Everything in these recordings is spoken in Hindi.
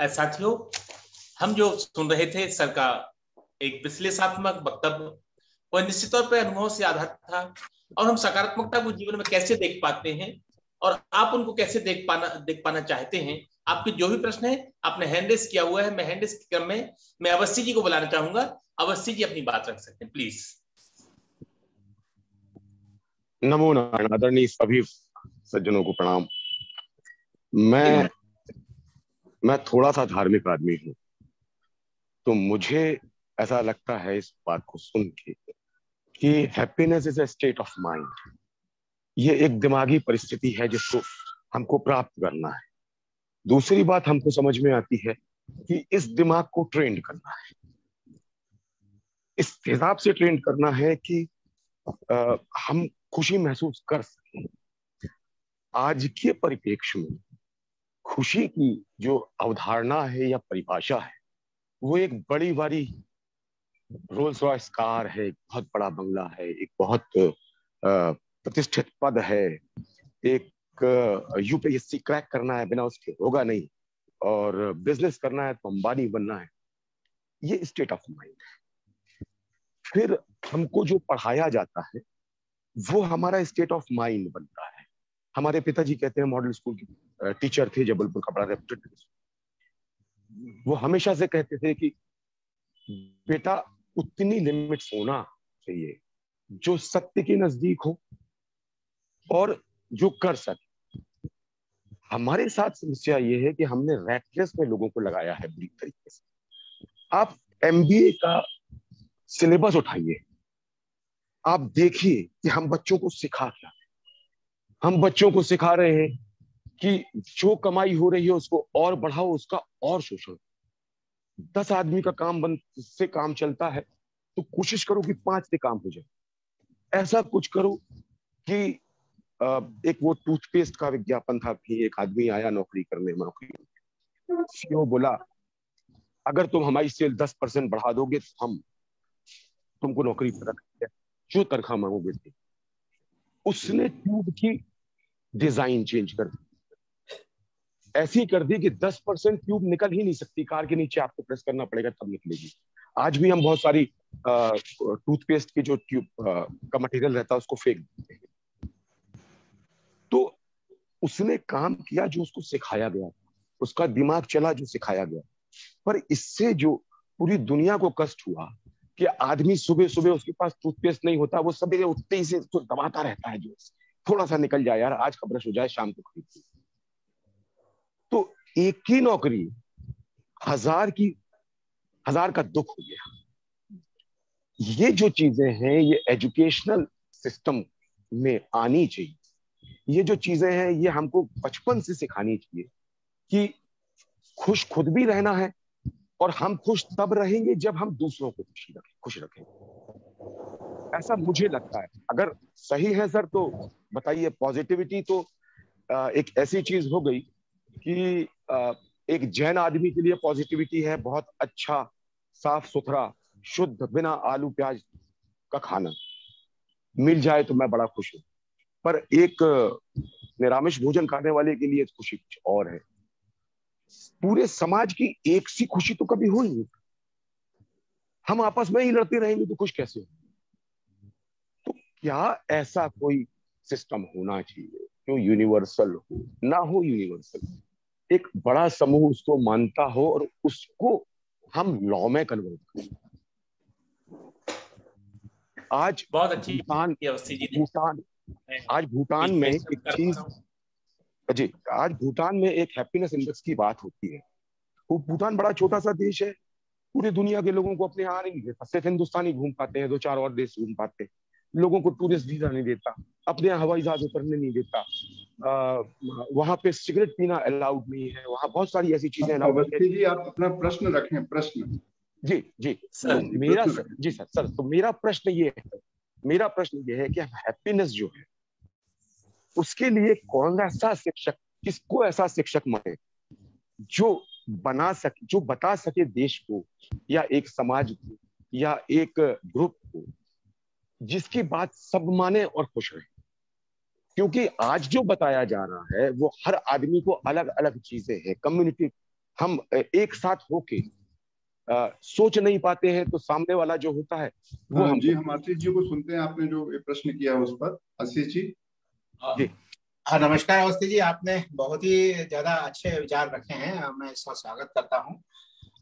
साथियों, हम जो सुन रहे थे सर का एक विश्लेषणात्मक वक्तव्य, वह निश्चित तौर पर अनुभव से आधारित था और हम सकारात्मकता को जीवन में कैसे देख पाते हैं और आप उनको कैसे देख पाना चाहते हैं। आपके जो भी प्रश्न है आपने हैंड रेस किया हुआ है। मैं हैंड रेस के क्रम में मैं अवस्थी जी को बुलाना चाहूंगा। अवस्थी जी अपनी बात रख सकते हैं, प्लीज। नमो नारायण। आदरणीय सभी सज्जनों को प्रणाम। मैं थोड़ा सा धार्मिक आदमी हूँ, तो मुझे ऐसा लगता है इस बात को सुन के कि happiness is a state of mind. ये एक दिमागी परिस्थिति है जिसको हमको प्राप्त करना है। दूसरी बात हमको समझ में आती है कि इस दिमाग को ट्रेन करना है, इस हिसाब से ट्रेन करना है कि हम खुशी महसूस कर सकें। आज के परिप्रेक्ष्य में खुशी की जो अवधारणा है या परिभाषा है, वो एक बड़ी बड़ी रोल्स रॉयस कार है, एक बहुत बड़ा बंगला है, एक बहुत प्रतिष्ठित पद है, एक यूपीएससी क्रैक करना है बिना उसके होगा नहीं, और बिजनेस करना है तो अंबानी बनना है। ये स्टेट ऑफ माइंड है। फिर हमको जो पढ़ाया जाता है वो हमारा स्टेट ऑफ माइंड बनता है। हमारे पिताजी कहते हैं, मॉडल स्कूल के टीचर थे, जबलपुर का बड़ा रेप्यूटेड। वो हमेशा से कहते थे कि बेटा उतनी लिमिट्स होना चाहिए जो सत्य के नजदीक हो और जो कर सके। हमारे साथ समस्या ये है कि हमने रैट रेस में लोगों को लगाया है बुरी तरीके से। आप एमबीए का सिलेबस उठाइए, आप देखिए कि हम बच्चों को सिखा क्या। हम बच्चों को सिखा रहे हैं कि जो कमाई हो रही है उसको और बढ़ाओ, उसका और शोषण। 10 आदमी का काम से काम चलता है तो कोशिश करो कि 5 से काम हो जाए। ऐसा कुछ करो कि एक वो टूथपेस्ट का विज्ञापन था कि एक आदमी आया नौकरी करने, सीईओ बोला अगर तुम हमारी सेल 10% बढ़ा दोगे तो हम तुमको नौकरी पर रखेंगे, जो तनख्वाह मांगोगे थे। उसने ट्यूब की डिजाइन चेंज कर दी, ऐसी कर दी कि 10% ट्यूब निकल ही नहीं सकती, कार के नीचे आपको प्रेस करना पड़ेगा तब निकलेगी। आज भी हम बहुत सारी टूथपेस्ट की जो ट्यूब का मटेरियल रहता है उसको फेंक देते हैं। तो उसने काम किया जो उसको सिखाया गया, उसका दिमाग चला जो सिखाया गया। पर इससे जो पूरी दुनिया को कष्ट हुआ कि आदमी सुबह सुबह उसके पास टूथपेस्ट नहीं होता, वो सवेरे उठते ही से तो दबाता रहता है जो थोड़ा सा निकल जाए यार, आज का ब्रश हो जाए, शाम को खरीद। तो एक ही नौकरी हजार का दुख हो गया। ये जो चीजें हैं ये एजुकेशनल सिस्टम में आनी चाहिए। ये जो चीजें हैं ये हमको बचपन से सिखानी चाहिए कि खुश खुद भी रहना है और हम खुश तब रहेंगे जब हम दूसरों को खुश रखेंगे। ऐसा मुझे लगता है। अगर सही है सर तो बताइए। पॉजिटिविटी तो एक ऐसी चीज हो गई कि एक जैन आदमी के लिए पॉजिटिविटी है बहुत अच्छा, साफ सुथरा, शुद्ध, बिना आलू प्याज का खाना मिल जाए तो मैं बड़ा खुश हूं। पर एक निरामिष भोजन खाने वाले के लिए खुशी कुछ और है। पूरे समाज की एक सी खुशी तो कभी हो ही नहीं। हम आपस में ही लड़ते रहेंगे तो खुश कैसे हो? तो क्या ऐसा कोई सिस्टम होना चाहिए जो यूनिवर्सल हो? ना हो यूनिवर्सल, एक बड़ा समूह उसको मानता हो और उसको हम लॉ में कन्वर्ट करें। आज बहुत अच्छी भूटान में एक चीज जी, आज भूटान में एक हैप्पीनेस इंडेक्स की बात होती है। वो भूटान बड़ा छोटा सा देश है, पूरी दुनिया के लोगों को अपने यहाँ नहीं देता। सिर्फ हिंदुस्तानी घूम पाते हैं, 2-4 और देश घूम पाते हैं। लोगों को टूरिस्ट वीजा नहीं देता, अपने यहाँ हवाई जहाज उतरने नहीं देता, वहां पे सिगरेट पीना अलाउड नहीं है, वहाँ बहुत सारी ऐसी चीजें अलाउड है। जी आप अपना प्रश्न रखें। प्रश्न जी जी सर, तो मेरा प्रश्न ये है कि हैप्पीनेस जो है उसके लिए कौन ऐसा शिक्षक, किसको ऐसा शिक्षक माने जो बता सके देश को या एक समाज को या एक ग्रुप को, जिसकी बात सब माने और खुश रहे। क्योंकि आज जो बताया जा रहा है वो हर आदमी को अलग अलग चीजें हैं। कम्युनिटी हम एक साथ होके सोच नहीं पाते हैं तो सामने वाला जो होता है वो हाँ जी, हम आशीष जी को सुनते हैं। आपने जो ये प्रश्न किया उस पर, आशीष जी। जी। हाँ, नमस्कार अवस्थी जी, आपने बहुत ही ज्यादा अच्छे विचार रखे हैं, मैं इसका स्वागत करता हूँ।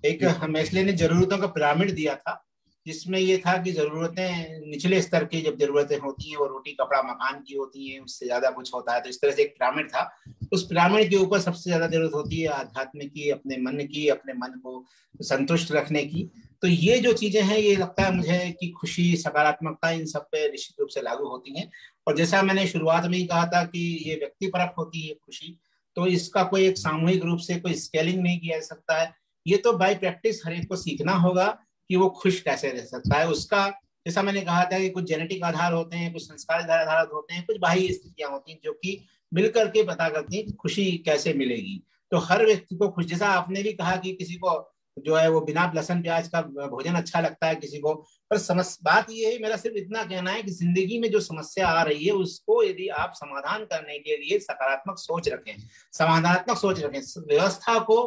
एक मेस्ले ने जरूरतों का पिरामिड दिया था, जिसमें ये था कि जरूरतें निचले स्तर की जब जरूरतें होती हैं वो रोटी कपड़ा मकान की होती हैं, उससे ज्यादा कुछ होता है, तो इस तरह से एक पिरामिड था। उस पिरामिड के ऊपर सबसे ज्यादा जरूरत होती है आध्यात्म की, अपने मन की, अपने मन को संतुष्ट रखने की। तो ये जो चीजें हैं, ये लगता है मुझे कि खुशी, सकारात्मकता, इन सब पे निश्चित रूप से लागू होती हैं। और जैसा मैंने शुरुआत में ही कहा था कि ये व्यक्तिपरक होती है खुशी, तो इसका कोई एक सामूहिक रूप से कोई स्केलिंग नहीं किया जा सकता है। ये तो बाय प्रैक्टिस हर एक को सीखना होगा कि वो खुश कैसे रह सकता है। उसका जैसा मैंने कहा था कि कुछ जेनेटिक आधार होते हैं, कुछ संस्कार आधार होते हैं, कुछ बाह्य स्थितियां होती हैं जो कि मिलकर के पता करती हैं कि खुशी कैसे मिलेगी। तो हर व्यक्ति को खुश, जैसा आपने भी कहा कि किसी को जो है वो बिना लहसुन प्याज का भोजन अच्छा लगता है, किसी को, पर बात ये है, मेरा सिर्फ इतना कहना है कि जिंदगी में जो समस्या आ रही है उसको यदि आप समाधान करने के लिए सकारात्मक सोच रखें, समाधानात्मक सोच रखें, व्यवस्था को,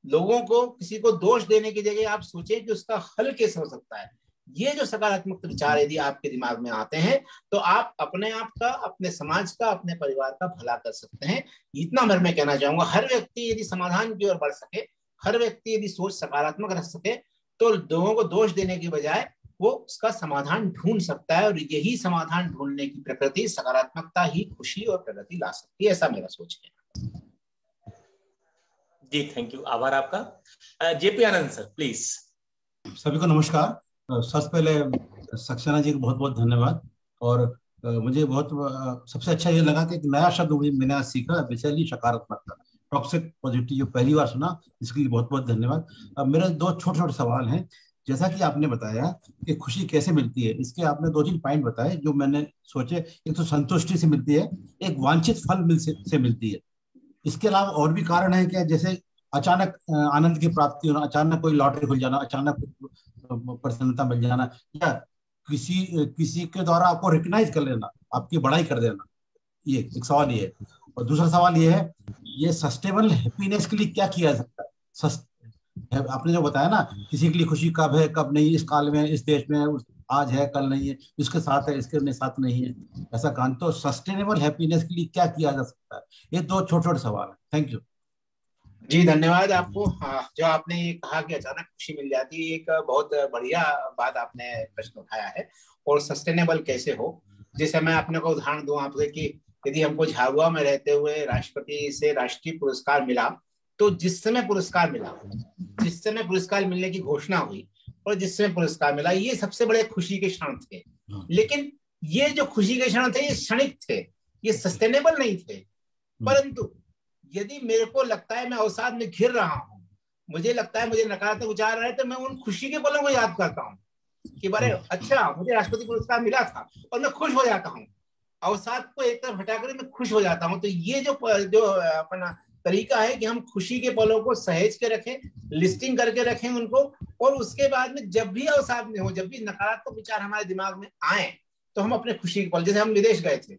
लोगों को, किसी को दोष देने की जगह आप सोचें कि उसका हल कैसे हो सकता है। ये जो सकारात्मक विचार यदि आपके दिमाग में आते हैं तो आप अपने आप का, अपने समाज का, अपने परिवार का भला कर सकते हैं। इतना मैं कहना चाहूंगा। हर व्यक्ति यदि समाधान की ओर बढ़ सके, हर व्यक्ति यदि सोच सकारात्मक रख सके, तो लोगों को दोष देने की बजाय वो उसका समाधान ढूंढ सकता है। और यही समाधान ढूंढने की प्रकृति, सकारात्मकता ही खुशी और प्रगति ला सकती है, ऐसा मेरा सोच है। जी, थैंक यू, आभार आपका। JP Anand sir, please. सभी को नमस्कार। सबसे पहले सक्सेना जी को बहुत बहुत धन्यवाद। और मुझे बहुत सबसे अच्छा ये लगा कि एक नया शब्द मैंने आज सीखा, बेसिकली सकारात्मकता, टॉक्सिक पॉजिटिव, जो पहली बार सुना, इसके लिए बहुत बहुत धन्यवाद। अब मेरे दो छोटे छोटे सवाल हैं। जैसा कि आपने बताया कि खुशी कैसे मिलती है, इसके आपने दो तीन पॉइंट बताए जो मैंने सोचे। एक तो संतुष्टि से मिलती है, एक वांछित फल से मिलती है। इसके अलावा और भी कारण है क्या, जैसे अचानक आनंद की प्राप्ति होना, अचानक कोई लॉटरी खुल जाना, अचानक प्रसन्नता मिल जाना, या किसी के द्वारा आपको रिकग्नाइज कर लेना, आपकी बड़ाई कर देना, ये एक सवाल ये है। और दूसरा सवाल ये है, ये सस्टेनेबल हैप्पीनेस के लिए क्या किया जा सकता है? आपने जो बताया ना, किसी के लिए खुशी कब है कब नहीं, इस काल में, इस देश में आज है कल नहीं है, इसके साथ है इसके साथ नहीं है, ऐसा काम। तो सस्टेनेबल हैप्पीनेस के लिए क्या किया जा सकता है? ये दो छोटे छोटे सवाल है। थैंक यू जी, धन्यवाद आपको। जो आपने ये कहा कि अचानक खुशी मिल जाती है, एक बहुत बढ़िया बात आपने प्रश्न उठाया है। और सस्टेनेबल कैसे हो, जैसे मैं अपने को उदाहरण दूं आपसे कि यदि हमको झाबुआ में रहते हुए राष्ट्रपति से राष्ट्रीय पुरस्कार मिला, तो जिस समय पुरस्कार मिला, जिस समय पुरस्कार मिलने की घोषणा हुई और जिस समय पुरस्कार मिला, ये सबसे बड़े खुशी के क्षण थे। लेकिन ये जो खुशी के क्षण थे, ये क्षणिक थे, ये सस्टेनेबल नहीं थे। परंतु यदि मेरे को लगता है मैं अवसाद में घिर रहा हूं, मुझे लगता है मुझे नकारात्मक विचार आ रहे, तो मैं उन खुशी के पलों को याद करता हूं कि बारे अच्छा, मुझे राष्ट्रपति पुरस्कार मिला था, और मैं खुश हो जाता हूं। अवसाद को एक तरफ हटाकर मैं खुश हो जाता हूं। तो ये जो अपना तरीका है कि हम खुशी के पलों को सहेज के रखें, लिस्टिंग करके रखें उनको, और उसके बाद में जब भी अवसाद में हो, जब भी नकारात्मक विचार हमारे दिमाग में आए, तो हम अपने खुशी के पल, जैसे हम विदेश गए थे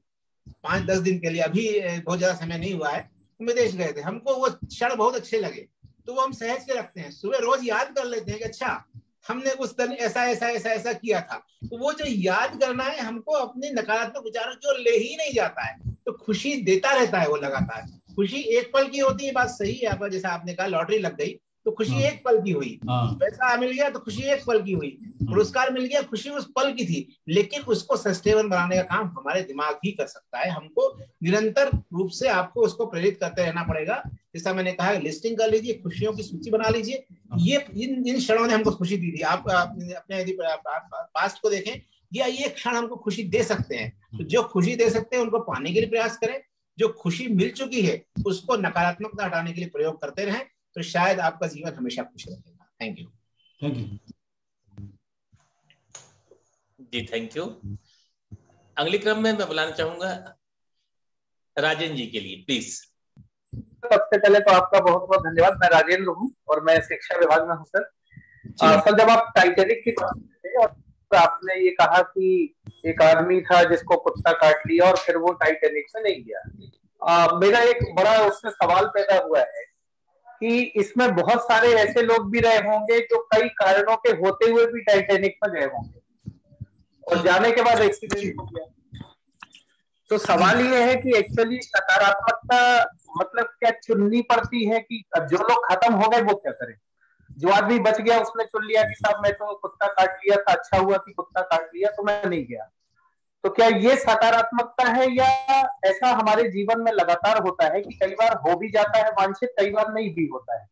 5-10 दिन के लिए, अभी बहुत ज्यादा समय नहीं हुआ है, विदेश गए थे, हमको वो क्षण बहुत अच्छे लगे, तो वो हम सहज के रखते हैं। सुबह रोज याद कर लेते हैं कि अच्छा, हमने उस दिन ऐसा ऐसा ऐसा ऐसा किया था। तो वो जो याद करना है, हमको अपने नकारात्मक विचारों की ओर ले ही नहीं जाता है, तो खुशी देता रहता है वो लगातार। खुशी एक पल की होती है, बात सही है आपका। जैसा आपने कहा लॉटरी लग गई तो खुशी एक पल की हुई, पैसा मिल गया तो खुशी एक पल की हुई, पुरस्कार मिल गया, खुशी उस पल की थी। लेकिन उसको सस्टेनेबल बनाने का काम हमारे दिमाग ही कर सकता है। हमको निरंतर रूप से आपको उसको प्रेरित करते रहना पड़ेगा। जैसा मैंने कहा, लिस्टिंग कर लीजिए, खुशियों की सूची बना लीजिए। ये इन क्षणों ने हमको खुशी दी थी। आप अपने यदि पास्ट को देखें, ये क्षण हमको खुशी दे सकते हैं। तो जो खुशी दे सकते हैं उनको पाने के लिए प्रयास करें, जो खुशी मिल चुकी है उसको नकारात्मकता हटाने के लिए प्रयोग करते रहें, तो शायद आपका जीवन हमेशा खुश रहेगा। Thank you. Thank you ji, thank you. अगले क्रम में मैं बुलाना चाहूंगा राजेंद्र जी के लिए, प्लीज। सबसे पहले तो आपका बहुत बहुत धन्यवाद। मैं राजेंद्र हूँ और मैं शिक्षा विभाग में हूँ सर। सर, जब आप टाइटैनिक की बात करते हैं और आपने ये कहा कि एक आदमी था जिसको कुत्ता काट लिया और फिर वो टाइटैनिक से नहीं गया, मेरा एक बड़ा उससे सवाल पैदा हुआ है कि इसमें बहुत सारे ऐसे लोग भी रहे होंगे जो कई कारणों के होते हुए भी टाइटैनिक में गए होंगे और जाने के बाद एक्सीडेंट हो गया। तो सवाल ये है कि एक्चुअली सकारात्मकता मतलब क्या चुननी पड़ती है कि अब जो लोग खत्म हो गए वो क्या करें? जो आदमी बच गया उसने चुन लिया कि साहब मैं तो कुत्ता काट लिया था, अच्छा हुआ कि कुत्ता काट लिया तो मैं नहीं गया। तो क्या ये सकारात्मकता है या ऐसा हमारे जीवन में लगातार होता है कि कई बार हो भी जाता है वांछित, कई बार नहीं भी होता है?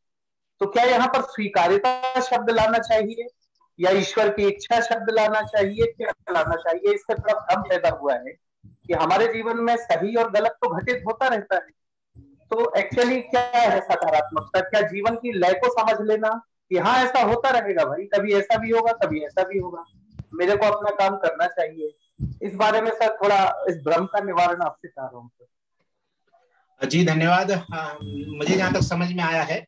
तो क्या यहाँ पर स्वीकार्यता शब्द लाना चाहिए या ईश्वर की इच्छा शब्द लाना चाहिए, क्या लाना चाहिए? इससे थोड़ा भ्रम पैदा हुआ है कि हमारे जीवन में सही और गलत तो घटित होता रहता है। तो एक्चुअली क्या है सकारात्मकता? क्या जीवन की लय को समझ लेना कि हाँ ऐसा होता रहेगा भाई, कभी ऐसा भी होगा कभी ऐसा भी होगा, मेरे को अपना काम करना चाहिए। इस बारे में सर थोड़ा इस भ्रम का निवारण आपसे चाह रहा हूँ सर। जी धन्यवाद। मुझे जहां तक समझ में आया है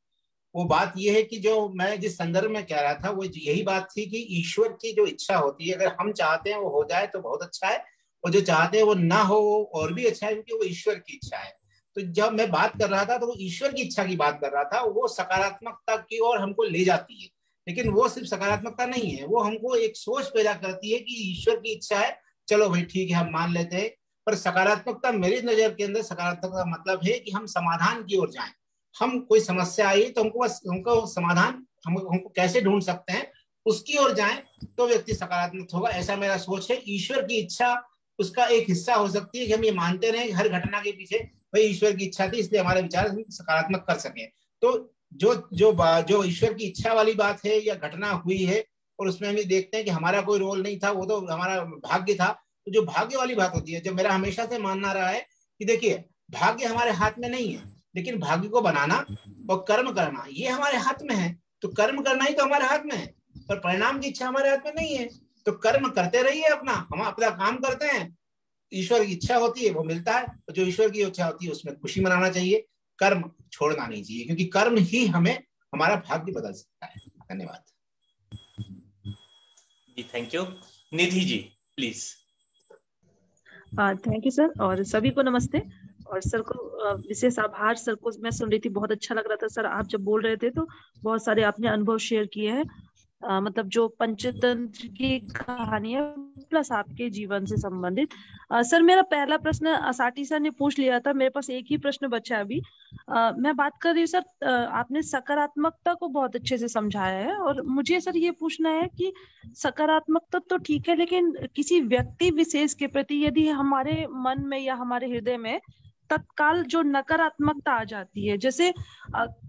वो बात ये है कि जो मैं जिस संदर्भ में कह रहा था वो यही बात थी कि ईश्वर की जो इच्छा होती है, अगर हम चाहते हैं वो हो जाए तो बहुत अच्छा है, और जो चाहते हैं वो ना हो वो और भी अच्छा है, क्योंकि वो ईश्वर की इच्छा है। तो जब मैं बात कर रहा था तो वो ईश्वर की इच्छा की बात कर रहा था, वो सकारात्मकता की ओर हमको ले जाती है। लेकिन वो सिर्फ सकारात्मकता नहीं है, वो हमको एक सोच पैदा करती है कि ईश्वर की इच्छा है, चलो भाई ठीक है हम मान लेते हैं। पर सकारात्मकता मेरी नजर के अंदर सकारात्मकता का मतलब है कि हम समाधान की ओर जाएं। हम कोई समस्या आई तो हमको समाधान हमको कैसे ढूंढ सकते हैं उसकी ओर जाएं तो व्यक्ति सकारात्मक होगा, ऐसा मेरा सोच है। ईश्वर की इच्छा उसका एक हिस्सा हो सकती है कि हम ये मानते रहे हर घटना के पीछे भाई ईश्वर की इच्छा थी इसलिए हमारे विचार सकारात्मक कर सके। तो जो ईश्वर की इच्छा वाली बात है या घटना हुई है और उसमें हम ये देखते हैं कि हमारा कोई रोल नहीं था, वो तो हमारा भाग्य था, तो जो भाग्य वाली बात होती है, जो मेरा हमेशा से मानना रहा है कि देखिए भाग्य हमारे हाथ में नहीं है, लेकिन भाग्य को बनाना और कर्म करना ये हमारे हाथ में है। तो कर्म करना ही तो हमारे हाथ में है, पर परिणाम की इच्छा हमारे हाथ में नहीं है। तो कर्म करते रहिए अपना, हम अपना काम करते हैं, ईश्वर की इच्छा होती है वो मिलता है, और जो ईश्वर की इच्छा होती है उसमें खुशी मनाना चाहिए, कर्म छोड़ना नहीं चाहिए, क्योंकि कर्म ही हमें हमारा भाग्य बदल सकता है। धन्यवाद जी, thank you. Nidhi ji please. Thank you sir, और सभी को नमस्ते। और सर को विशेष आभार। सर को मैं सुन रही थी, बहुत अच्छा लग रहा था सर, आप जब बोल रहे थे तो बहुत सारे आपने अनुभव शेयर किए हैं, मतलब जो पंचतंत्र की कहानी है प्लस आपके जीवन से संबंधित। सर मेरा पहला प्रश्न असाटी सर ने पूछ लिया था, मेरे पास एक ही प्रश्न बचा है अभी। मैं बात कर रही हूँ सर, आपने सकारात्मकता को बहुत अच्छे से समझाया है, और मुझे सर ये पूछना है कि सकारात्मकता तो ठीक है, लेकिन किसी व्यक्ति विशेष के प्रति यदि हमारे मन में या हमारे हृदय में तत्काल जो नकारात्मकता आ जाती है, जैसे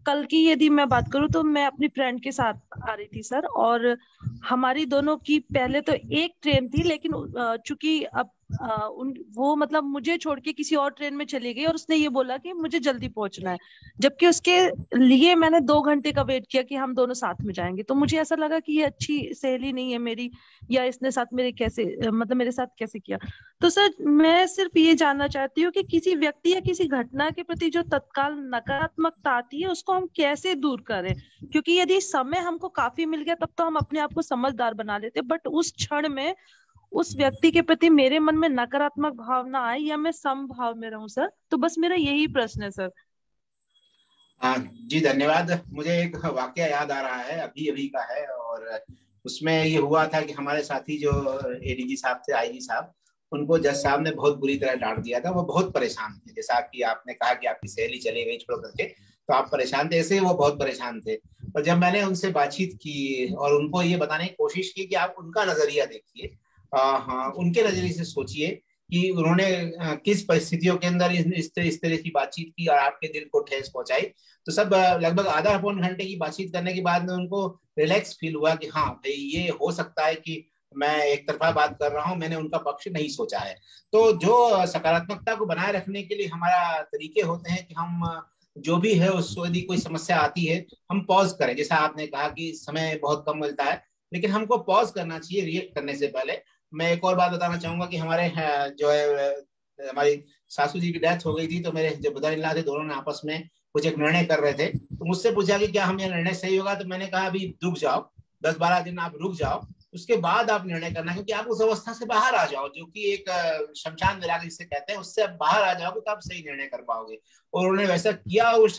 कल की यदि मैं बात करूं तो मैं अपनी फ्रेंड के साथ आ रही थी सर, और हमारी दोनों की पहले तो एक ट्रेन थी, लेकिन चूंकि अब वो मतलब मुझे छोड़ के किसी और ट्रेन में चली गई, और उसने ये बोला कि मुझे जल्दी पहुंचना है, जबकि उसके लिए मैंने 2 घंटे का वेट किया कि हम दोनों साथ में जाएंगे। तो मुझे ऐसा लगा कि ये अच्छी सहेली नहीं है मेरी, या इसने साथ मेरे कैसे मतलब मेरे साथ कैसे किया। तो सर मैं सिर्फ ये जानना चाहती हूँ कि किसी व्यक्ति या किसी घटना के प्रति जो तत्काल नकारात्मकता आती है उसको हम कैसे दूर करें, क्योंकि यदि समय हमको काफी मिल गया तब तो हम अपने आप को समझदार बना लेते, बट उस क्षण में उस व्यक्ति के प्रति मेरे मन में नकारात्मक भावना आए या मैं समभाव में रहूं सर। तो बस मेरा यही प्रश्न है सर। जी धन्यवाद। मुझे एक वाकया याद आ रहा है, अभी अभी का है, और उसमें ये हुआ था कि हमारे साथी जो एडीजी साहब थे, आईजी साहब, उनको जज साहब ने बहुत बुरी तरह डांट दिया था। वो बहुत परेशान थे, जैसा कि आपने कहा कि आपकी सहेली चली गई छोड़ करके, तो आप परेशान थे, ऐसे ही वो बहुत परेशान थे। और जब मैंने उनसे बातचीत की और उनको ये बताने की कोशिश की कि आप उनका नजरिया देखिए, हाँ उनके नजरिए से सोचिए कि उन्होंने किस परिस्थितियों के अंदर इस तरह की बातचीत की और आपके दिल को ठेस पहुंचाई। तो सब लगभग आधा पौन घंटे की बातचीत करने के बाद में उनको रिलैक्स फील हुआ कि हाँ भाई ये हो सकता है कि मैं एक तरफा बात कर रहा हूँ, मैंने उनका पक्ष नहीं सोचा है। तो जो सकारात्मकता को बनाए रखने के लिए हमारा तरीके होते हैं कि हम जो भी है उसको, यदि कोई समस्या आती है हम पॉज करें। जैसा आपने कहा कि समय बहुत कम मिलता है, लेकिन हमको पॉज करना चाहिए रिएक्ट करने से पहले। मैं एक और बात बताना चाहूंगा कि हमारे जो है हमारी सासू जी की डेथ हो गई थी, तो मेरे जो ब्रदर-इन-लॉ थे दोनों ने आपस में कुछ एक निर्णय कर रहे थे, तो मुझसे पूछा कि क्या हम ये निर्णय सही होगा। तो मैंने कहा अभी रुक जाओ, 10-12 दिन आप रुक जाओ, उसके बाद आप निर्णय करना, क्योंकि आप उस अवस्था से बाहर आ जाओ जो कि एक शमशान विराग जिसे कहते हैं, उससे आप बाहर आ जाओगे तो आप सही निर्णय कर पाओगे। और उन्होंने वैसा किया, उस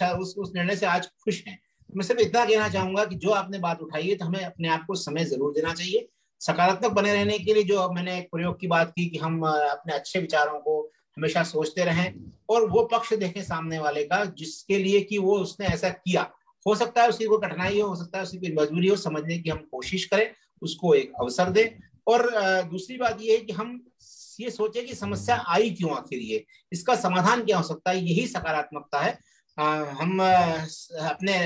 निर्णय से आज खुश हैं। मैं सिर्फ इतना कहना चाहूंगा कि जो आपने बात उठाई है, तो हमें अपने आप को समय जरूर देना चाहिए सकारात्मक बने रहने के लिए। जो मैंने एक प्रयोग की बात की कि हम अपने अच्छे विचारों को हमेशा सोचते रहें और वो पक्ष देखें सामने वाले का जिसके लिए कि वो उसने ऐसा किया। हो सकता है उसकी कोई कठिनाई हो सकता है उसकी कोई मजबूरी हो, समझने की हम कोशिश करें, उसको एक अवसर दें। और दूसरी बात ये है कि हम ये सोचें कि समस्या आई क्यों, आखिर ये इसका समाधान क्या हो सकता है, यही सकारात्मकता है। हम अपने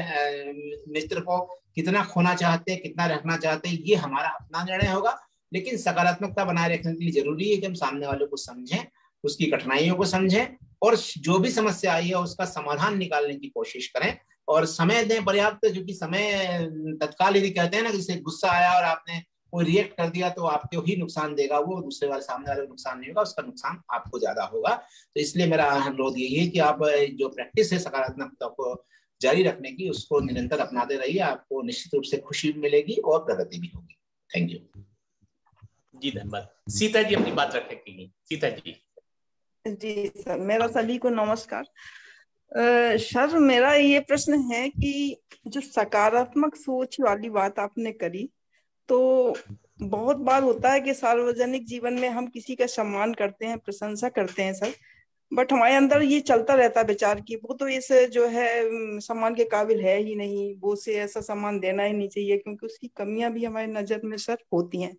मित्र को कितना खोना चाहते हैं, कितना रखना चाहते हैं, ये हमारा अपना निर्णय होगा। लेकिन सकारात्मकता बनाए रखने के लिए जरूरी है कि हम सामने वाले को समझें, उसकी कठिनाइयों को समझें और जो भी समस्या आई है उसका समाधान निकालने की कोशिश करें और समय दें पर्याप्त। क्योंकि समय तत्काल यदि कहते हैं ना, जैसे गुस्सा आया और आपने कोई रिएक्ट कर दिया तो आपको ही नुकसान देगा, वो दूसरे वाले सामने वाले को नुकसान नहीं होगा, उसका नुकसान आपको ज्यादा होगा। तो इसलिए मेरा अनुरोध यही है कि आप जो प्रैक्टिस है सकारात्मकता को जारी रखने की, उसको निरंतर अपनाते रहिए। आपको निश्चित रूप से खुशी मिलेगी और प्रगति भी होगी। थैंक यू जी। धन्यवाद। सीता जी अपनी बात रखेंगी। सीता जी। जी सर, मेरा सभी को नमस्कार। सर, मेरा ये प्रश्न है कि जो सकारात्मक सोच वाली बात आपने करी, तो बहुत बार होता है कि सार्वजनिक जीवन में हम किसी का सम्मान करते हैं, प्रशंसा करते हैं सर, बट हमारे अंदर ये चलता रहता है विचार की वो तो इसे जो है सम्मान के काबिल है ही नहीं, वो उसे ऐसा सम्मान देना ही नहीं चाहिए क्योंकि उसकी कमियां भी हमारी नजर में सर होती हैं।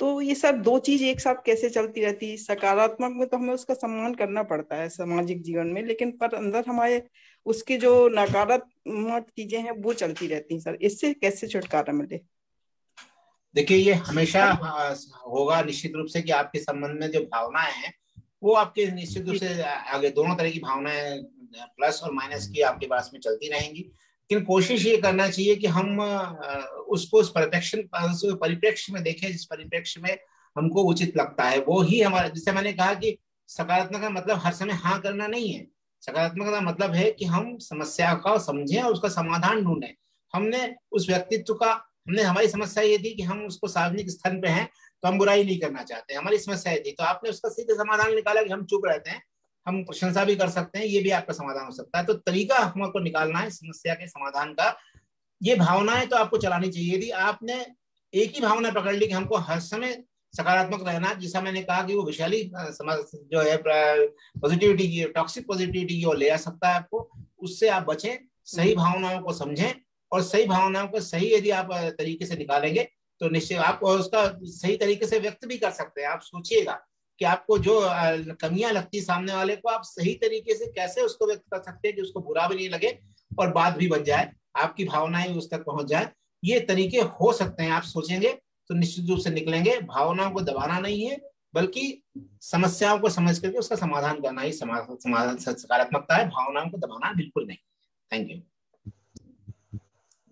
तो ये सब दो चीज एक साथ कैसे चलती रहती है? सकारात्मक में तो हमें उसका सम्मान करना पड़ता है सामाजिक जीवन में, लेकिन पर अंदर हमारे उसकी जो नकारात्मक चीजें हैं वो चलती रहती हैं सर, इससे कैसे छुटकारा मिले? देखिए, ये हमेशा होगा निश्चित रूप से कि आपके संबंध में जो भावनाएं हैं वो आपके निश्चित रूप से आगे दोनों तरह की भावनाएं प्लस और माइनस की आपके पास में चलती रहेंगी। लेकिन कोशिश ये करना चाहिए कि हम उसको उस परिप्रेक्ष्य में देखें जिस परिप्रेक्ष्य में हमको उचित लगता है, वो ही हमारा। जैसे मैंने कहा कि सकारात्मक का मतलब हर समय हाँ करना नहीं है। सकारात्मक का मतलब है कि हम समस्या का समझें और उसका समाधान ढूंढें। हमने उस व्यक्तित्व का हमारी समस्या ये थी कि हम उसको सार्वजनिक स्थल पे हैं तो हम बुराई नहीं करना चाहते, हमारी समस्या ये थी, तो आपने उसका सीधे समाधान निकाला कि हम चुप रहते हैं, हम प्रशंसा भी कर सकते हैं, ये भी आपका समाधान हो सकता है। तो तरीका हमको निकालना है समस्या के समाधान का। ये भावनाएं तो आपको चलानी चाहिए। यदि आपने एक ही भावना पकड़ ली कि हमको हर समय सकारात्मक रहना, जैसा मैंने कहा कि वो विशाली जो है पॉजिटिविटी की, टॉक्सिक पॉजिटिविटी की ओर ले आ सकता है आपको, उससे आप बचें। सही भावनाओं को समझें और सही भावनाओं को सही यदि आप तरीके से निकालेंगे तो निश्चय आप उसका सही तरीके से व्यक्त भी कर सकते हैं। आप सोचिएगा कि आपको जो कमियां लगती है सामने वाले को, आप सही तरीके से कैसे उसको व्यक्त कर सकते हैं कि उसको बुरा भी नहीं लगे और बात भी बन जाए, आपकी भावनाएं उस तक पहुंच जाए। ये तरीके हो सकते हैं, आप सोचेंगे तो निश्चित रूप से निकलेंगे। भावनाओं को दबाना नहीं है बल्कि समस्याओं को समझ करके उसका समाधान करना ही समाधान सकारात्मकता है, भावनाओं को दबाना बिल्कुल नहीं। Thank you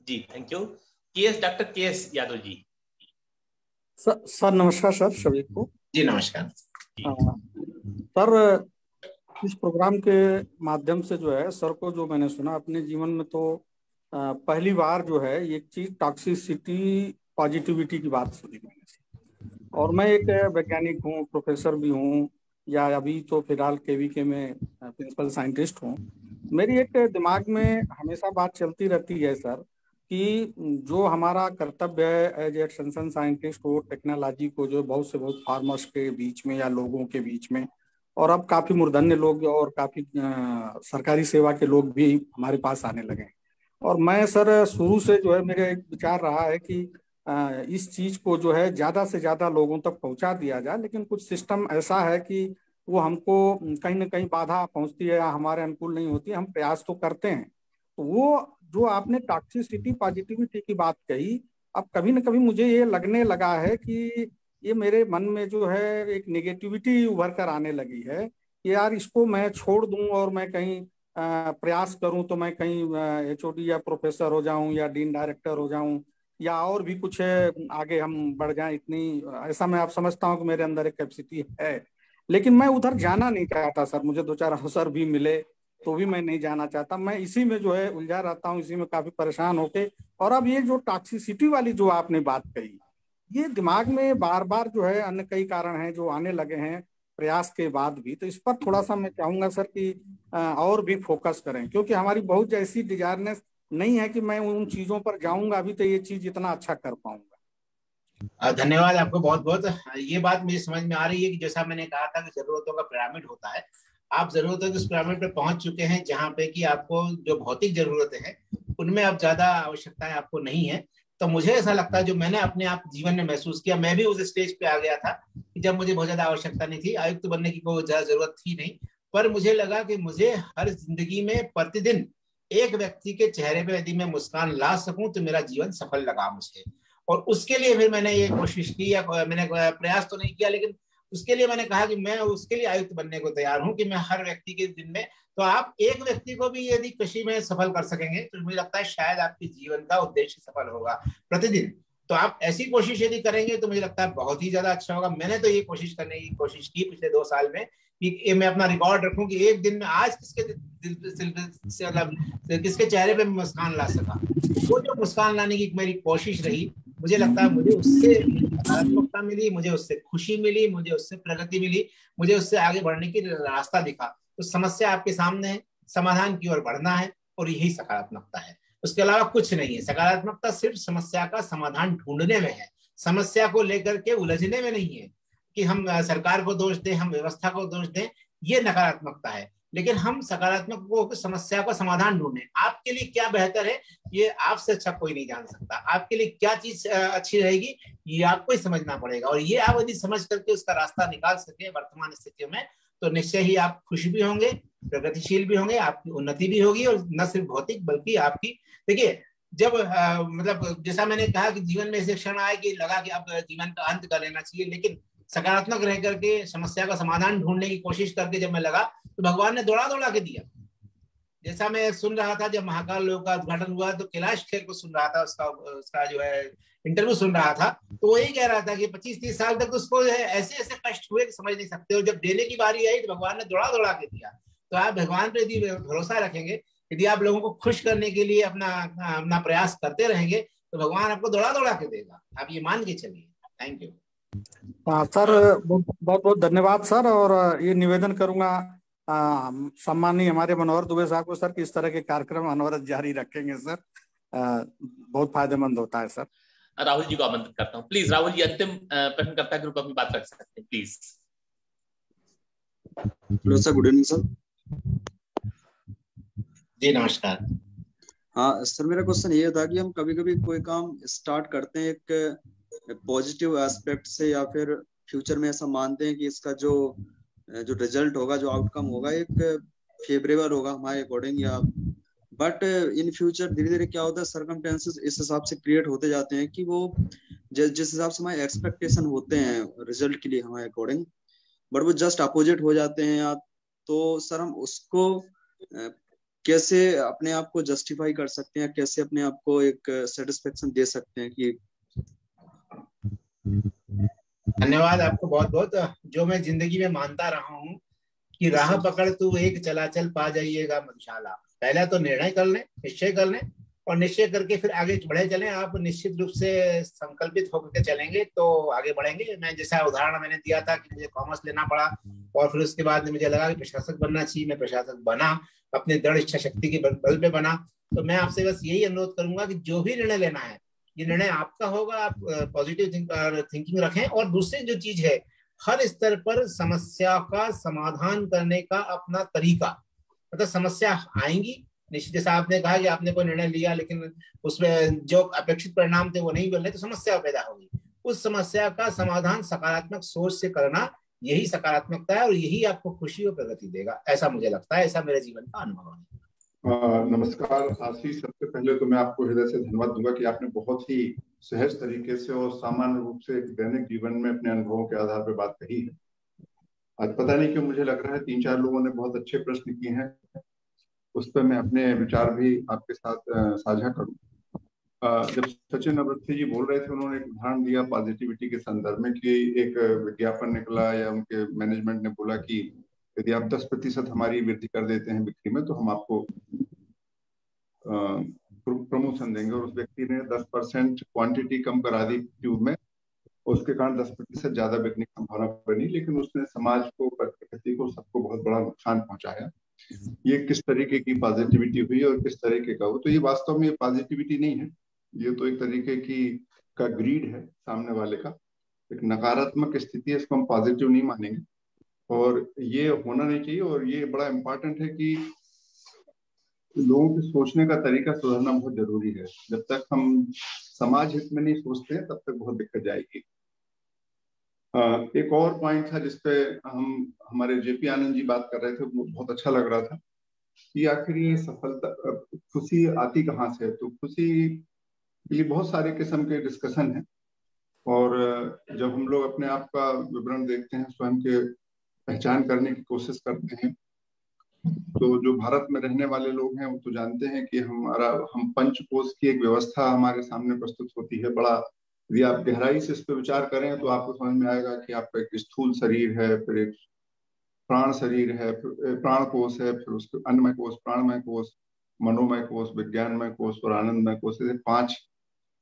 ji. Thank you. Doctor K S. Yadav ji. Sir नमस्कार सर सभी को। जी नमस्कार सर, इस प्रोग्राम के माध्यम से जो है सर को जो मैंने सुना अपने जीवन में, तो पहली बार जो है एक चीज टॉक्सिसिटी पॉजिटिविटी की बात सुनी मैंने। और मैं एक वैज्ञानिक हूँ, प्रोफेसर भी हूँ, या अभी तो फिलहाल केवीके में प्रिंसिपल साइंटिस्ट हूँ। मेरी एक दिमाग में हमेशा बात चलती रहती है सर कि जो हमारा कर्तव्य है एज एक्सटेंशन साइंटिस्ट हो, टेक्नोलॉजी को जो बहुत से बहुत फार्मर्स के बीच में या लोगों के बीच में, और अब काफी मूर्धन्य लोग और काफी सरकारी सेवा के लोग भी हमारे पास आने लगे। और मैं सर शुरू से जो है मेरा एक विचार रहा है कि इस चीज को जो है ज्यादा से ज्यादा लोगों तक पहुंचा दिया जाए, लेकिन कुछ सिस्टम ऐसा है कि वो हमको कहीं ना कहीं बाधा पहुंचती है या हमारे अनुकूल नहीं होती। हम प्रयास तो करते हैं। तो वो जो आपने टॉक्सिसिटी पॉजिटिविटी की बात कही, अब कभी न कभी मुझे ये लगने लगा है कि ये मेरे मन में जो है एक नेगेटिविटी उभर कर आने लगी है कि यार इसको मैं छोड़ दूं और मैं कहीं प्रयास करूं तो मैं कहीं एचओडी या प्रोफेसर हो जाऊं या डीन डायरेक्टर हो जाऊं या और भी कुछ आगे हम बढ़ जाएं। इतनी ऐसा मैं आप समझता हूं कि मेरे अंदर एक कैपेसिटी है, लेकिन मैं उधर जाना नहीं चाहता सर। मुझे दो चार अवसर भी मिले तो भी मैं नहीं जाना चाहता। मैं इसी में जो है उलझा रहता हूँ, इसी में काफी परेशान होके। और अब ये जो टॉक्सिसिटी वाली जो आपने बात कही, ये दिमाग में बार बार जो है, अन्य कई कारण हैं जो आने लगे हैं प्रयास के बाद भी। तो इस पर थोड़ा सा मैं चाहूंगा सर कि और भी फोकस करें, क्योंकि हमारी बहुत ऐसी डिजायरनेस नहीं है कि मैं उन चीजों पर जाऊंगा अभी तो ये चीज इतना अच्छा कर पाऊंगा। धन्यवाद आपको बहुत बहुत। ये बात मुझे समझ में आ रही है कि जैसा मैंने कहा था कि जरूरतों का पिरामिड होता है, आप जरूरतों के उस पिरामिड पे पहुंच चुके हैं जहां पे कि आपको जो भौतिक जरूरतें हैं उनमें अब ज्यादा आवश्यकताएं आपको नहीं है। तो मुझे ऐसा लगता है, जो मैंने अपने आप जीवन में महसूस किया, मैं भी उस स्टेज पे आ गया था कि जब मुझे बहुत ज्यादा आवश्यकता नहीं थी, आयुक्त बनने की कोई ज्यादा जरूरत थी नहीं, पर मुझे लगा कि मुझे हर जिंदगी में प्रतिदिन एक व्यक्ति के चेहरे पे यदि मैं मुस्कान ला सकूं तो मेरा जीवन सफल लगा मुझे। और उसके लिए फिर मैंने ये कोशिश की, या मैंने प्रयास तो नहीं किया, लेकिन उसके लिए मैंने कहा कि मैं उसके लिए आयुक्त बनने को तैयार हूं कि मैं हर व्यक्ति के दिन में, तो आप एक व्यक्ति को भी यदि कृषि में सफल कर सकेंगे तो मुझे लगता है शायद आपके जीवन का उद्देश्य सफल होगा प्रतिदिन। तो आप ऐसी कोशिश यदि करेंगे तो मुझे लगता है बहुत ही ज्यादा अच्छा होगा। मैंने तो ये कोशिश करने की कोशिश की पिछले 2 साल में कि मैं अपना रिकॉर्ड रखूं कि एक दिन में आज किसके दिल से, मतलब किसके चेहरे पे मुस्कान ला सका। वो जो मुस्कान लाने की मेरी कोशिश रही, मुझे लगता है मुझे उससे सकारात्मकता मिली, मुझे उससे खुशी मिली, मुझे उससे प्रगति मिली, मुझे उससे आगे बढ़ने की रास्ता दिखा। तो समस्या आपके सामने है, समाधान की ओर बढ़ना है, और यही सकारात्मकता है, उसके अलावा कुछ नहीं है। सकारात्मकता सिर्फ समस्या का समाधान ढूंढने में है, समस्या को लेकर के उलझने में नहीं है कि हम सरकार को दोष दें, हम व्यवस्था को दोष दें, ये नकारात्मकता है। लेकिन हम सकारात्मक को समस्या का समाधान ढूंढें। आपके लिए क्या बेहतर है ये आपसे अच्छा कोई नहीं जान सकता। आपके लिए क्या चीज अच्छी रहेगी ये आपको ही समझना पड़ेगा, और ये आप यदि समझ करके उसका रास्ता निकाल सके वर्तमान स्थितियों में, तो निश्चय ही आप खुश भी होंगे, प्रगतिशील भी होंगे, आपकी उन्नति भी होगी, और न सिर्फ भौतिक बल्कि आपकी, देखिए जब मतलब जैसा मैंने कहा कि जीवन में ऐसे क्षण आए कि लगा कि अब जीवन का अंत कर लेना चाहिए, लेकिन सकारात्मक रह करके समस्या का समाधान ढूंढने की कोशिश करके जब मैं लगा तो भगवान ने दौड़ा दौड़ा के दिया। जैसा मैं सुन रहा था जब महाकाल लोक का उद्घाटन हुआ तो कैलाश खेर को सुन रहा था, उसका जो है इंटरव्यू सुन रहा था, तो वही कह रहा था कि 25-30 साल तक उसको ऐसे ऐसे कष्ट हुए कि समझ नहीं सकते, और जब देने की बारी आई तो भगवान ने दौड़ा दौड़ा के दिया। तो आप भगवान पर यदि भरोसा रखेंगे, यदि आप लोगों को खुश करने के लिए अपना अपना प्रयास करते रहेंगे तो भगवान आपको दौड़ा दौड़ा के देगा, आप ये मान के चलिए। Thank you. हाँ सर, बहुत बहुत धन्यवाद सर। और ये निवेदन करूंगा सम्माननीय हमारे मनोहर दुबे साहब को सर कि इस तरह के कार्यक्रम अनवरत जारी रखेंगे सर, बहुत फायदेमंद होता है सर। राहुल जी को आमंत्रित करता हूँ, प्लीज राहुल जी अंतिम प्रश्नकर्ता के रूप में अपनी बात रख सकते हैं, please. Hello sir, good evening sir. जी नमस्कार। हाँ सर, मेरा क्वेश्चन ये था कि हम कभी कभी कोई काम स्टार्ट करते हैं एक पॉजिटिव एस्पेक्ट से, या फिर फ्यूचर में ऐसा मानते हैं कि इसका जो रिजल्ट होगा, जो आउटकम होगा एक फेवरेबल होगा हमारे अकॉर्डिंग, या बट इन फ्यूचर धीरे धीरे क्या होता है, सर्कमस्टेंसेस इस हिसाब से क्रिएट होते जाते हैं कि वो जिस हिसाब से हमारे एक्सपेक्टेशन होते हैं रिजल्ट के लिए हमारे अकॉर्डिंग, बट वो जस्ट अपोजिट हो जाते हैं। या तो सर हम उसको कैसे अपने आप को जस्टिफाई कर सकते हैं, कैसे अपने आप को एक सेटिस्फेक्शन दे सकते हैं कि। धन्यवाद आपको बहुत बहुत। जो मैं जिंदगी में मानता रहा हूँ कि राह पकड़ तू एक चला चल पा जाइएगा मधुशाला। पहले तो निर्णय कर लें, निश्चय कर लें, और निश्चय करके फिर आगे बढ़े चलें। आप निश्चित रूप से संकल्पित होकर के चलेंगे तो आगे बढ़ेंगे। मैं जैसा उदाहरण मैंने दिया था कि मुझे कॉमर्स लेना पड़ा और फिर उसके बाद मुझे लगा कि प्रशासक बनना चाहिए, मैं प्रशासक बना, अपनी दृढ़ इच्छा शक्ति के बल पे बना। तो मैं आपसे बस यही अनुरोध करूंगा कि जो भी निर्णय लेना है ये निर्णय आपका होगा, आप पॉजिटिव थिंकिंग रखें। और दूसरी जो चीज है, हर स्तर पर समस्या का समाधान करने का अपना तरीका, मतलब समस्या आएंगी निश्चित, जैसा आपने कहा कि आपने कोई निर्णय लिया लेकिन उसमें जो अपेक्षित परिणाम थे वो नहीं मिल रहे, तो समस्या पैदा होगी। उस समस्या का समाधान सकारात्मक सोच से करना, यही सकारात्मकता है और यही आपको खुशी और प्रगति देगा, ऐसा मुझे लगता है, ऐसा मेरे जीवन का अनुभव है। नमस्कार आशीष, सबसे पहले तो मैं आपको हृदय से धन्यवाद दूंगा कि आपने बहुत ही सहज तरीके से और सामान्य रूप से दैनिक जीवन में अपने अनुभवों के आधार पर बात कही है। आज पता नहीं क्यों मुझे लग रहा है 3-4 लोगों ने बहुत अच्छे प्रश्न किए हैं, उस पर मैं अपने विचार भी आपके साथ साझा करूं। जब सचिन अवस्थी जी बोल रहे थे, उन्होंने एक उदाहरण दिया पॉजिटिविटी के संदर्भ में कि एक विज्ञापन निकला या उनके मैनेजमेंट ने बोला कि यदि आप 10% हमारी वृद्धि कर देते हैं बिक्री में तो हम आपको प्रमोशन देंगे। और उस व्यक्ति ने 10% क्वांटिटी कम करा दी ट्यूब में उसके कारण 10% ज्यादा बिकने की संभावना बनी, लेकिन उसने समाज को, प्रकृति को, सबको बहुत बड़ा नुकसान पहुंचाया। ये किस तरीके की पॉजिटिविटी हुई और किस तरीके का हो, तो ये वास्तव में पॉजिटिविटी नहीं है, ये तो एक तरीके की का ग्रीड है सामने वाले का, एक नकारात्मक स्थिति है, इसको हम पॉजिटिव नहीं मानेंगे और ये होना नहीं चाहिए। और ये बड़ा इम्पोर्टेंट है कि लोगों के सोचने का तरीका सुधारना बहुत जरूरी है। जब तक हम समाज हित में नहीं सोचते हैं तब तक बहुत दिक्कत जाएगी। एक और पॉइंट था जिसपे हमारे जेपी आनंद जी बात कर रहे थे, वो बहुत अच्छा लग रहा था कि आखिर ये सफलता, खुशी आती कहाँ से है। तो खुशी के लिए बहुत सारे किस्म के डिस्कशन है और जब हम लोग अपने आप का विवरण देखते हैं, स्वयं के पहचान करने की कोशिश करते हैं, तो जो भारत में रहने वाले लोग हैं वो तो जानते हैं कि हम पंचकोश की एक व्यवस्था हमारे सामने प्रस्तुत होती है। बड़ा यदि आप गहराई से इस पर विचार करें तो आपको समझ में आएगा कि आपका एक स्थूल शरीर है, फिर एक प्राण शरीर है, फिर प्राण कोश है, फिर उसके अन्नमय कोश, प्राणमय कोश, मनोमय कोश, विज्ञानमय कोश और आनंदमय कोश। ये 5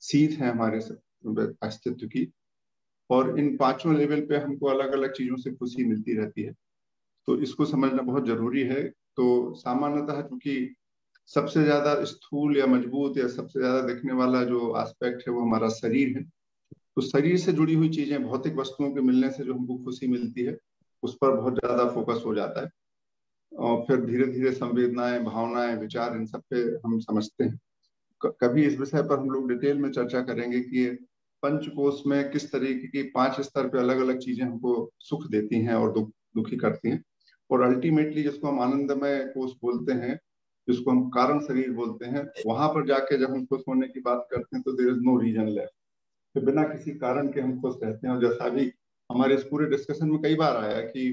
सीट है हमारे अस्तित्व की और इन 5 लेवल पे हमको अलग अलग चीजों से खुशी मिलती रहती है, तो इसको समझना बहुत जरूरी है। तो सामान्यतः चूंकि सबसे ज्यादा स्थूल या मजबूत या सबसे ज्यादा दिखने वाला जो एस्पेक्ट है वो हमारा शरीर है, तो शरीर से जुड़ी हुई चीजें, भौतिक वस्तुओं के मिलने से जो हमको खुशी मिलती है उस पर बहुत ज्यादा फोकस हो जाता है और फिर धीरे धीरे संवेदनाएं, भावनाएं, विचार, इन सब पे हम समझते हैं। कभी इस विषय पर हम लोग डिटेल में चर्चा करेंगे कि पंचकोश में किस तरीके की 5 स्तर पे अलग अलग चीजें हमको सुख देती हैं और दुखी करती हैं, और अल्टीमेटली जिसको हम आनंदमय कोश बोलते हैं, जिसको हम कारण शरीर बोलते हैं, वहां पर जाके जब हम खुश होने की बात करते हैं तो there is no reason left, तो बिना किसी कारण के हम खुश रहते हैं। और जैसा भी हमारे इस पूरे डिस्कशन में कई बार आया कि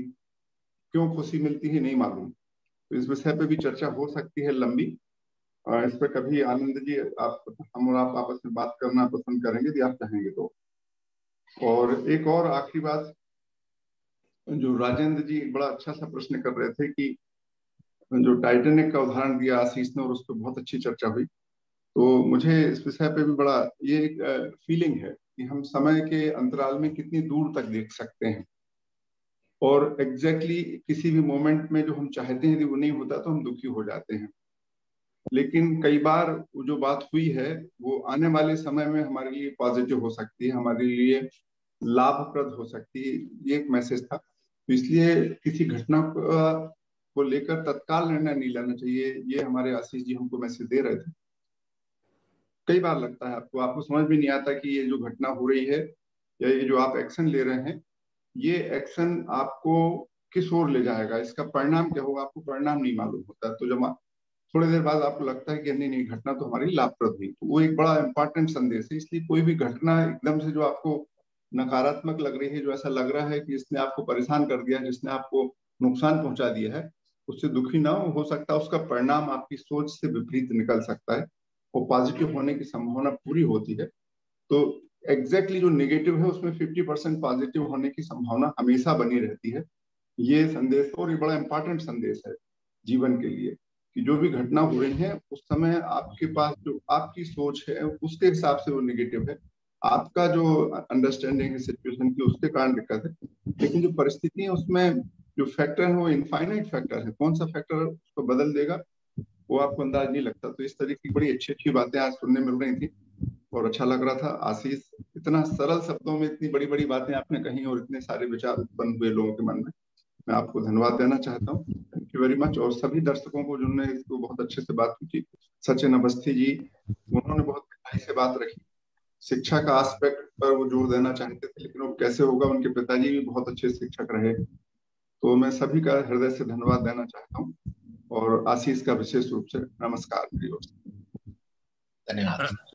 क्यों खुशी मिलती है नहीं मालूम, तो इस विषय पे भी चर्चा हो सकती है लंबी। इस पर कभी आनंद जी हम और आप आपस में बात करना पसंद करेंगे यदि आप चाहेंगे तो। और एक और आखिरी बात, जो राजेंद्र जी बड़ा अच्छा सा प्रश्न कर रहे थे कि जो टाइटैनिक का उदाहरण दिया आशीष ने और उस पर बहुत अच्छी चर्चा हुई, तो मुझे इस विषय पे भी बड़ा ये एक फीलिंग है कि हम समय के अंतराल में कितनी दूर तक देख सकते हैं और एग्जैक्टली किसी भी मोमेंट में जो हम चाहते हैं यदि वो नहीं होता तो हम दुखी हो जाते हैं। लेकिन कई बार वो जो बात हुई है वो आने वाले समय में हमारे लिए पॉजिटिव हो सकती है, हमारे लिए लाभप्रद हो सकती है, ये एक मैसेज था। तो इसलिए किसी घटना को लेकर तत्काल निर्णय नहीं लेना चाहिए, ये हमारे आशीष जी हमको मैसेज दे रहे थे। कई बार लगता है आपको समझ में नहीं आता कि ये जो घटना हो रही है या ये जो आप एक्शन ले रहे हैं, ये एक्शन आपको किस ओर ले जाएगा, इसका परिणाम क्या होगा, आपको परिणाम नहीं मालूम होता। तो जब थोड़ी देर बाद आपको लगता है कि नहीं घटना तो हमारी लाभप्रद हुई, तो वो एक बड़ा इंपॉर्टेंट संदेश है। इसलिए कोई भी घटना एकदम से जो आपको नकारात्मक लग रही है, जो ऐसा लग रहा है कि इसने आपको परेशान कर दिया, जिसने आपको नुकसान पहुंचा दिया है, उससे दुखी ना हो सकता, उसका परिणाम आपकी सोच से विपरीत निकल सकता है और पॉजिटिव होने की संभावना पूरी होती है। तो एग्जैक्टली जो नेगेटिव है उसमें 50% पॉजिटिव होने की संभावना हमेशा बनी रहती है। ये संदेश, और ये बड़ा इंपॉर्टेंट संदेश है जीवन के लिए, कि जो भी घटना हो रही है उस समय आपके पास जो आपकी सोच है उसके हिसाब से वो नेगेटिव है, आपका जो अंडरस्टैंडिंग है सिचुएशन की उसके कारण दिक्कत है। लेकिन जो परिस्थिति है उसमें जो फैक्टर है वो इनफाइनाइट फैक्टर है, कौन सा फैक्टर उसको बदल देगा वो आपको अंदाज नहीं लगता। तो इस तरीके की बड़ी अच्छी अच्छी बातें आज सुनने मिल रही थी और अच्छा लग रहा था। आशीष, इतना सरल शब्दों में इतनी बड़ी बड़ी बातें आपने कही और इतने सारे विचार उत्पन्न हुए लोगों के मन में, मैं आपको धन्यवाद देना चाहता हूँ। Thank you very much. और सभी दर्शकों को जिन्होंने इसको बहुत अच्छे से बात की, सचिन अवस्थी जी, उन्होंने बहुत गहराई से बात रखी, शिक्षा का एस्पेक्ट पर वो जोर देना चाहते थे लेकिन वो कैसे होगा, उनके पिताजी भी बहुत अच्छे शिक्षक रहे। तो मैं सभी का हृदय से धन्यवाद देना चाहता हूँ और आशीष का विशेष रूप से नमस्कार। धन्यवाद।